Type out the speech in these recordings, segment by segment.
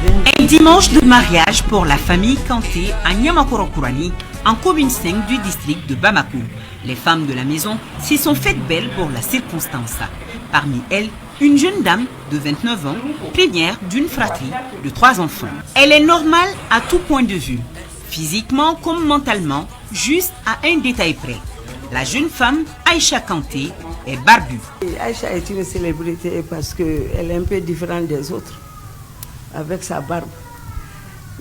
Un dimanche de mariage pour la famille Kanté à Niamakorokurani, en commune 5 du district de Bamako. Les femmes de la maison s'y sont faites belles pour la circonstance. Parmi elles, une jeune dame de 29 ans, plénière d'une fratrie de 3 enfants. Elle est normale à tout point de vue, physiquement comme mentalement, juste à un détail près. La jeune femme, Aïcha Kanté, est barbue. Aïcha est une célébrité parce qu'elle est un peu différente des autres, avec sa barbe.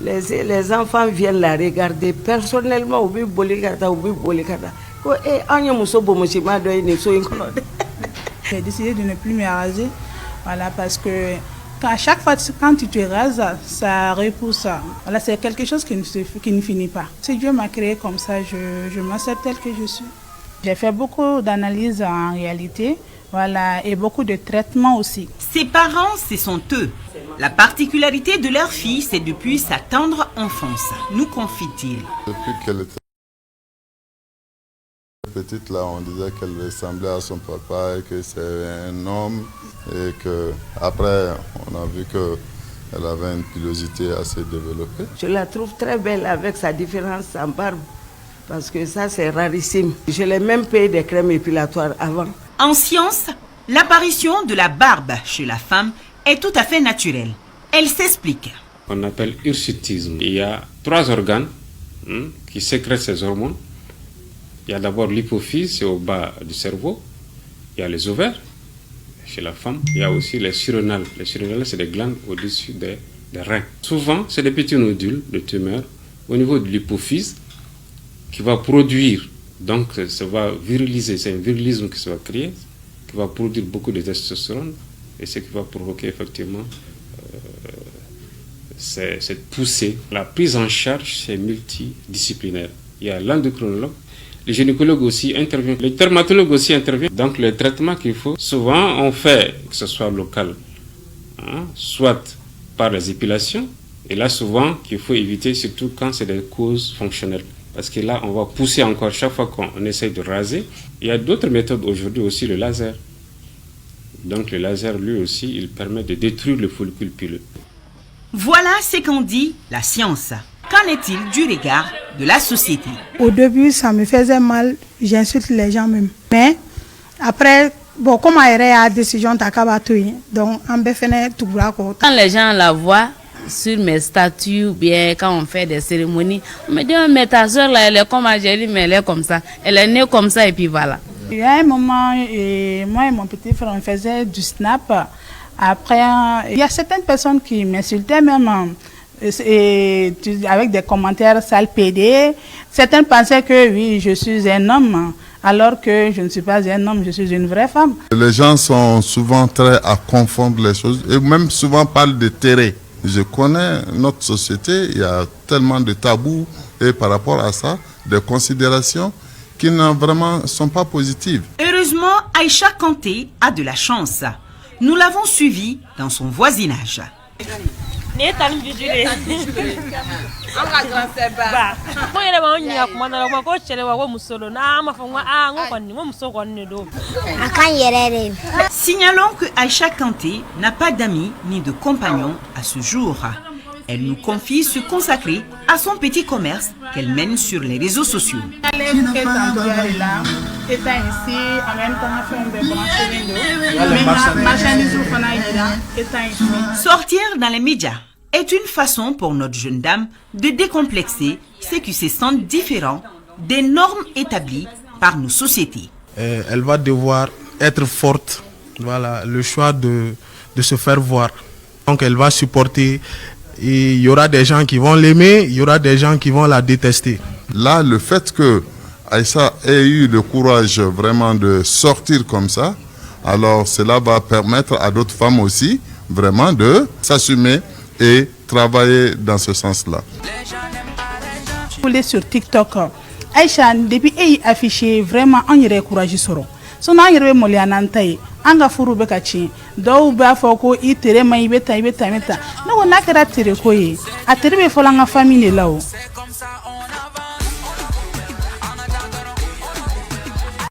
Les enfants viennent la regarder personnellement. J'ai décidé de ne plus me raser, voilà, parce que à chaque fois quand tu te rases, ça repousse. Voilà, c'est quelque chose qui ne finit pas. Si Dieu m'a créé comme ça, je m'accepte tel que je suis. J'ai fait beaucoup d'analyses en réalité, voilà, et beaucoup de traitements aussi. Ses parents, ce sont eux. La particularité de leur fille, c'est depuis sa tendre enfance, nous confie-t-il. Depuis qu'elle était petite, là, on disait qu'elle ressemblait à son papa et que c'est un homme. Et qu'après, on a vu qu'elle avait une pilosité assez développée. Je la trouve très belle avec sa différence en barbe. Parce que ça, c'est rarissime. Je l'ai même payé des crèmes épilatoires avant. En science, l'apparition de la barbe chez la femme est tout à fait naturelle. Elle s'explique. On appelle hirsutisme. Il y a 3 organes qui sécrètent ces hormones. Il y a d'abord l'hypophyse, c'est au bas du cerveau. Il y a les ovaires chez la femme. Il y a aussi les surrénales. Les surrénales, c'est des glandes au-dessus des reins. Souvent, c'est des petits nodules de tumeurs au niveau de l'hypophyse qui va produire, donc ça va viriliser, c'est un virilisme qui se va créer, qui va produire beaucoup de testostérone et ce qui va provoquer effectivement cette poussée. La prise en charge, c'est multidisciplinaire. Il y a l'endocrinologue, les gynécologues aussi interviennent, les dermatologues aussi interviennent. Donc le traitement qu'il faut, souvent on fait, que ce soit local, soit par les épilations, et là souvent qu'il faut éviter, surtout quand c'est des causes fonctionnelles. Parce que là, on va pousser encore chaque fois qu'on essaye de raser. Il y a d'autres méthodes aujourd'hui aussi, le laser. Donc le laser, lui aussi, il permet de détruire le follicule pileux. Voilà ce qu'en dit la science. Qu'en est-il du regard de la société? Au début, ça me faisait mal. J'insulte les gens même. Mais après, bon, comme il y a une décision, donc quand les gens la voient sur mes statuts ou bien quand on fait des cérémonies, on me dit mais ta soeur là elle est comme Angélie, mais elle est comme ça, elle est née comme ça et puis voilà. Il y a un moment, moi et mon petit frère on faisait du snap. Après il y a certaines personnes qui m'insultaient même avec des commentaires sale PD. Certains pensaient que oui je suis un homme alors que je ne suis pas un homme, je suis une vraie femme. Les gens sont souvent très à confondre les choses et même souvent parlent de terré. Je connais notre société, il y a tellement de tabous et par rapport à ça, des considérations qui ne vraiment sont pas positives. Heureusement, Aïcha Kanté a de la chance. Nous l'avons suivie dans son voisinage. Signalons que Aïcha Kanté n'a pas d'amis ni de compagnons à ce jour. Elle nous confie se consacrer à son petit commerce qu'elle mène sur les réseaux sociaux. Sortir dans les médias est une façon pour notre jeune dame de décomplexer ceux qui se sentent différents des normes établies par nos sociétés. Elle va devoir être forte, voilà, le choix de se faire voir. Donc elle va supporter. Et il y aura des gens qui vont l'aimer, il y aura des gens qui vont la détester. Là, le fait que Aïcha ait eu le courage vraiment de sortir comme ça, alors cela va permettre à d'autres femmes aussi vraiment de s'assumer et travailler dans ce sens-là. Sur TikTok, Aïcha, depuis qu'elle a affiché vraiment un courage sur eux. Son aïe molianantaï, anga furu bekachi, do ba foko itere ma ibeta no na kera tere koyi, atere be folanga famille lao.